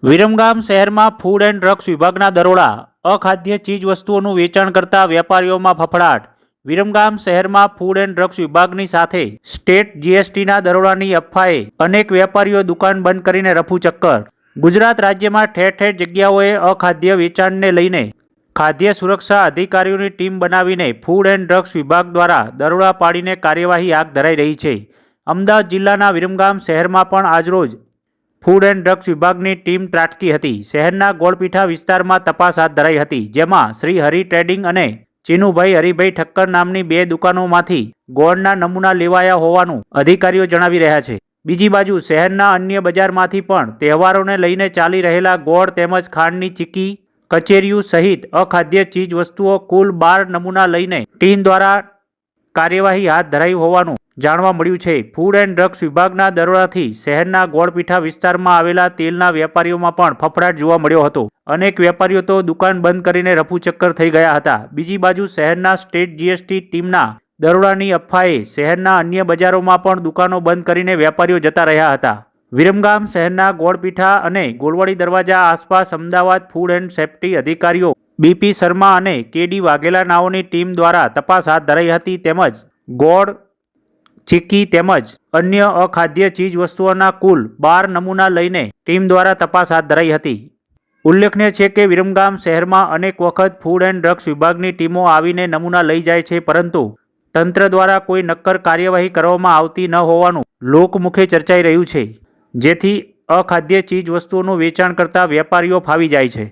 વિરમગામ શહેરમાં food and drugs વિભાગના દરોડા, અખાદ્ય ચીજવસ્તુઓનું વેચાણ કરતા વેપારીઓમાં ફફડાટ. વિરમગામ શહેરમાં ફૂડ એન્ડ ડ્રગ્સ વિભાગની સાથે સ્ટેટ જીએસટીના દરોડાની અફવાએ અનેક વેપારીઓ દુકાન બંધ કરીને રફુ ચક્કર. ગુજરાત રાજ્યમાં ઠેર ઠેર જગ્યાઓએ અખાદ્ય વેચાણને લઈને ખાદ્ય સુરક્ષા અધિકારીઓની ટીમ બનાવીને ફૂડ એન્ડ ડ્રગ્સ વિભાગ દ્વારા દરોડા પાડીને કાર્યવાહી હાથ ધરાઈ રહી છે. અમદાવાદ જિલ્લાના વિરમગામ શહેરમાં પણ આજરોજ ફૂડ એન્ડ ડ્રગ્સ વિભાગની ટીમ ત્રાટકી હતી. શહેરના ગોળપીઠા વિસ્તારમાં તપાસ હાથ ધરાઈ હતી, જેમાં શ્રી હરિ ટ્રેડિંગ અને ચીનુભાઈ હરિભાઈ ઠક્કર નામની બે દુકાનોમાંથી ગોળના નમૂના લેવાયા હોવાનું અધિકારીઓ જણાવી રહ્યા છે. બીજી બાજુ શહેરના અન્ય બજારમાંથી પણ તહેવારોને લઈને ચાલી રહેલા ગોળ તેમજ ખાંડની ચીક્કી, કચેરીઓ સહિત અખાદ્ય ચીજ વસ્તુઓ કુલ 12 નમૂના લઈને ટીમ દ્વારા કાર્યવાહી હાથ ધરાઈ હોવાનું જાણવા મળ્યું છે. ફૂડ એન્ડ ડ્રગ્સ વિભાગના દરોડાથી શહેરના ગોળપીઠા વિસ્તારમાં આવેલા તેલના વેપારીઓમાં પણ ફફડાટ જોવા મળ્યો હતો. અનેક વેપારીઓ તો દુકાન બંધ કરીને રફુ ચક્કર થઈ ગયા હતા. બીજી બાજુ શહેરના સ્ટેટ જીએસટી ટીમના દરોડાની અફવાએ શહેરના અન્ય બજારોમાં પણ દુકાનો બંધ કરીને વેપારીઓ જતા રહ્યા હતા. વિરમગામ શહેરના ગોળપીઠા અને ગોલવાડી દરવાજા આસપાસ અમદાવાદ ફૂડ એન્ડ સેફ્ટી અધિકારીઓ બીપી શર્મા અને કેડી વાઘેલા નાઓની ટીમ દ્વારા તપાસ હાથ ધરાઈ હતી. તેમજ ગોળ, ચીક્કી તેમજ અન્ય અખાદ્ય ચીજ વસ્તુઓના કુલ 12 નમૂના લઈને ટીમ દ્વારા તપાસ હાથ ધરાઈ હતી. ઉલ્લેખનીય છે કે વિરમગામ શહેરમાં અનેક વખત ફૂડ એન્ડ ડ્રગ્સ વિભાગની ટીમો આવીને નમૂના લઈ જાય છે, પરંતુ તંત્ર દ્વારા કોઈ નક્કર કાર્યવાહી કરવામાં આવતી ન હોવાનું લોકમુખે ચર્ચાઈ રહ્યું છે, જેથી અખાદ્ય ચીજ વસ્તુઓનું વેચાણ કરતા વેપારીઓ ફાવી જાય છે.